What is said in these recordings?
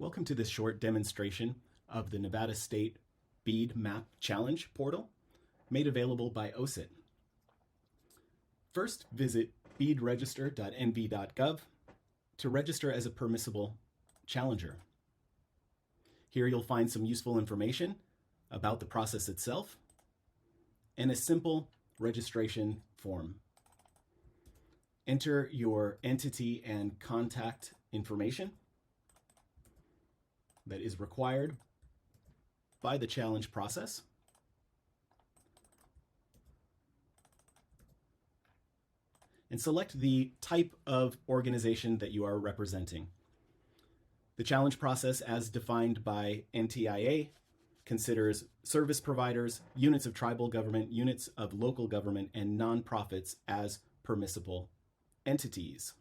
Welcome to this short demonstration of the Nevada State BEAD Map Challenge portal made available by OSIT. First, visit beadregister.nv.gov to register as a permissible challenger. Here you'll find some useful information about the process itself and a simple registration form. Enter your entity and contact information that is required by the challenge process. And select the type of organization that you are representing. The challenge process, as defined by NTIA, considers service providers, units of tribal government, units of local government, and nonprofits as permissible entities.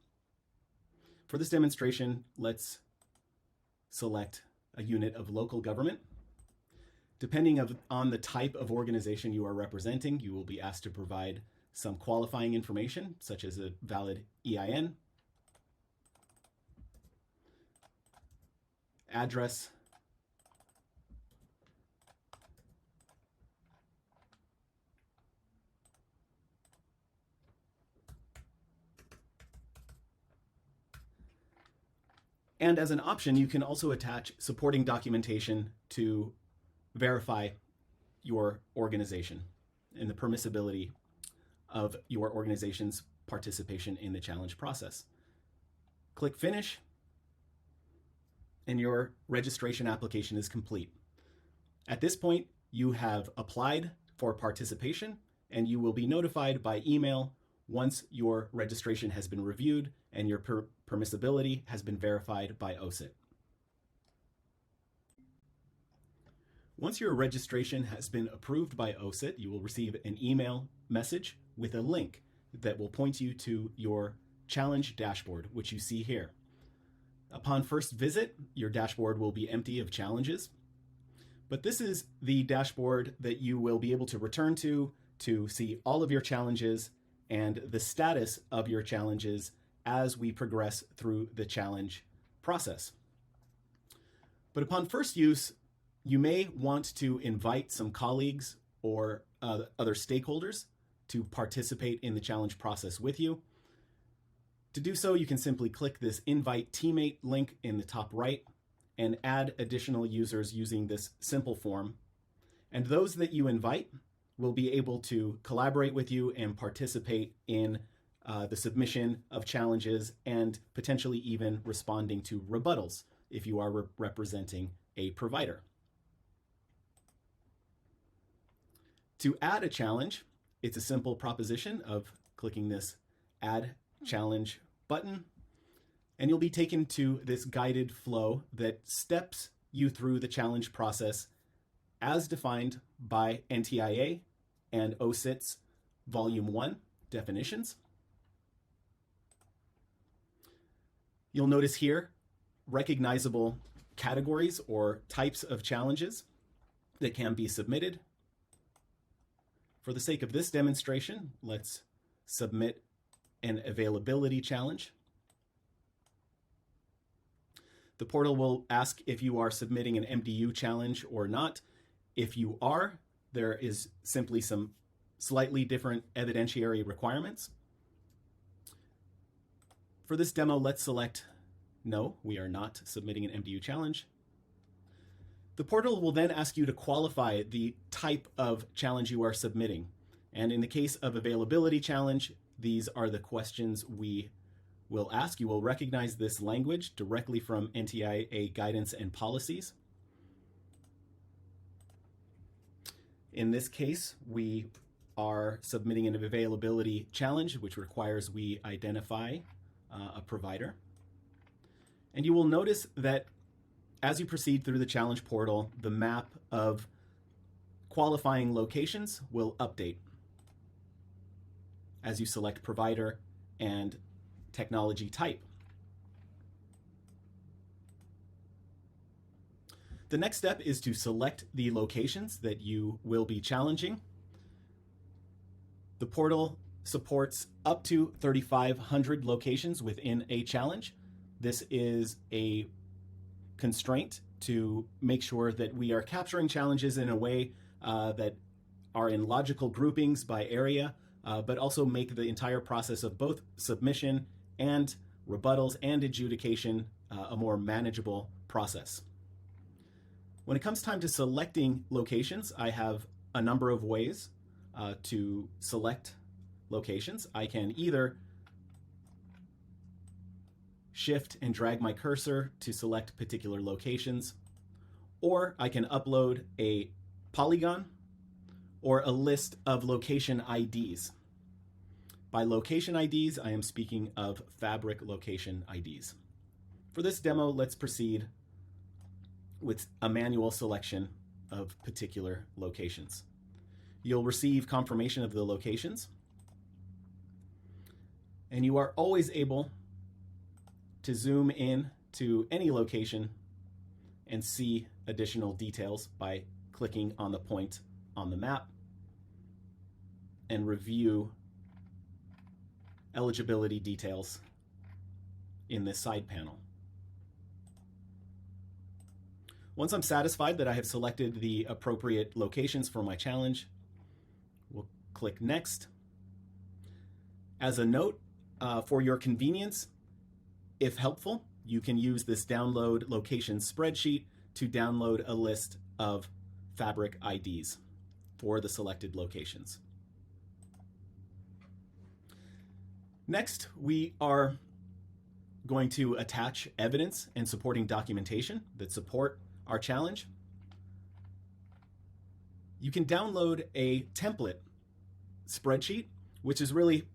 For this demonstration, let's select a unit of local government. Depending on the type of organization you are representing, you will be asked to provide some qualifying information, such as a valid EIN, address, and as an option, you can also attach supporting documentation to verify your organization and the permissibility of your organization's participation in the challenge process. Click Finish, and your registration application is complete. At this point, you have applied for participation, and you will be notified by email once your registration has been reviewed and your permissibility has been verified by OSIT. Once your registration has been approved by OSIT, you will receive an email message with a link that will point you to your challenge dashboard, which you see here. Upon first visit, your dashboard will be empty of challenges, but this is the dashboard that you will be able to return to see all of your challenges and the status of your challenges as we progress through the challenge process. But upon first use, you may want to invite some colleagues or other stakeholders to participate in the challenge process with you. To do so, you can simply click this Invite Teammate link in the top right and add additional users using this simple form. And those that you invite will be able to collaborate with you and participate in the submission of challenges and potentially even responding to rebuttals if you are representing a provider. To add a challenge, it's a simple proposition of clicking this Add Challenge button, and you'll be taken to this guided flow that steps you through the challenge process as defined by NTIA and OSIT's Volume 1 definitions. You'll notice here recognizable categories or types of challenges that can be submitted. For the sake of this demonstration, let's submit an availability challenge. The portal will ask if you are submitting an MDU challenge or not. If you are, there is simply some slightly different evidentiary requirements. For this demo, let's select no, we are not submitting an MDU challenge. The portal will then ask you to qualify the type of challenge you are submitting. And in the case of availability challenge, these are the questions we will ask. You will recognize this language directly from NTIA guidance and policies. In this case, we are submitting an availability challenge, which requires we identify a provider. And you will notice that as you proceed through the challenge portal, the map of qualifying locations will update as you select provider and technology type. The next step is to select the locations that you will be challenging. The portal supports up to 3,500 locations within a challenge. This is a constraint to make sure that we are capturing challenges in a way that are in logical groupings by area, but also make the entire process of both submission and rebuttals and adjudication a more manageable process. When it comes time to selecting locations, I have a number of ways to select locations. I can either shift and drag my cursor to select particular locations, or I can upload a polygon or a list of location IDs. By location IDs, I am speaking of fabric location IDs. For this demo, let's proceed with a manual selection of particular locations. You'll receive confirmation of the locations, and you are always able to zoom in to any location and see additional details by clicking on the point on the map and review eligibility details in this side panel. Once I'm satisfied that I have selected the appropriate locations for my challenge, we'll click Next. As a note, for your convenience, if helpful, you can use this download location spreadsheet to download a list of fabric IDs for the selected locations. Next, we are going to attach evidence and supporting documentation that support our challenge. You can download a template spreadsheet, which is really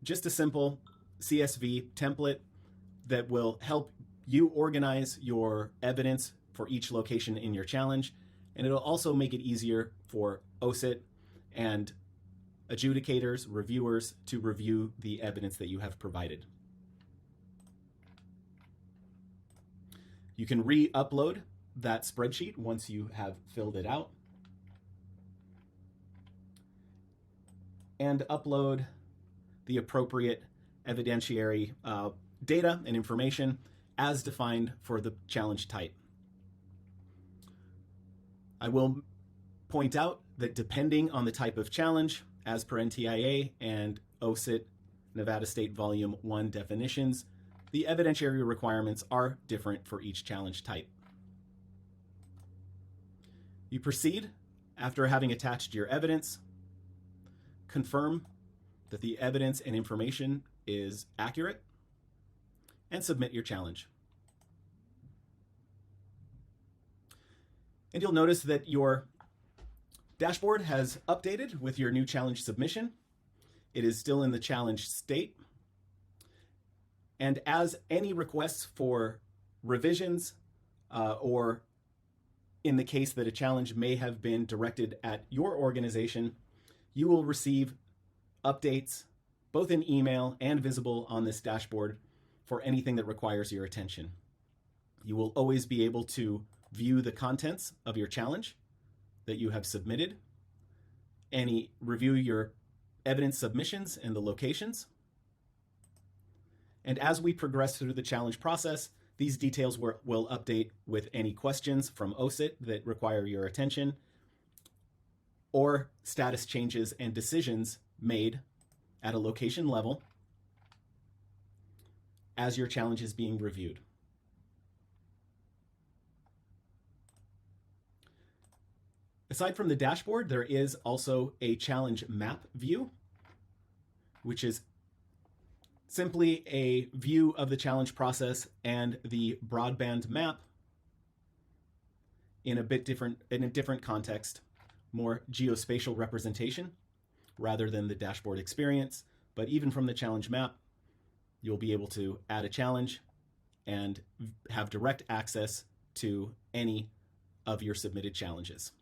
just a simple CSV template that will help you organize your evidence for each location in your challenge, and it'll also make it easier for OSIT and adjudicators, reviewers to review the evidence that you have provided. You can re-upload that spreadsheet once you have filled it out and upload the appropriate evidentiary data and information as defined for the challenge type. I will point out that depending on the type of challenge, as per NTIA and OSIT Nevada State Volume 1 definitions, the evidentiary requirements are different for each challenge type. You proceed after having attached your evidence, confirm that the evidence and information is accurate, and submit your challenge. And you'll notice that your dashboard has updated with your new challenge submission. It is still in the challenge state. And as any requests for revisions, or in the case that a challenge may have been directed at your organization, you will receive updates both in email and visible on this dashboard for anything that requires your attention. You will always be able to view the contents of your challenge that you have submitted, review your evidence submissions and the locations. And as we progress through the challenge process, these details will update with any questions from OSIT that require your attention, or status changes and decisions made at a location level as your challenge is being reviewed. Aside from the dashboard, there is also a challenge map view, which is simply a view of the challenge process and the broadband map in a different context, more geospatial representation rather than the dashboard experience. But even from the challenge map, you'll be able to add a challenge and have direct access to any of your submitted challenges.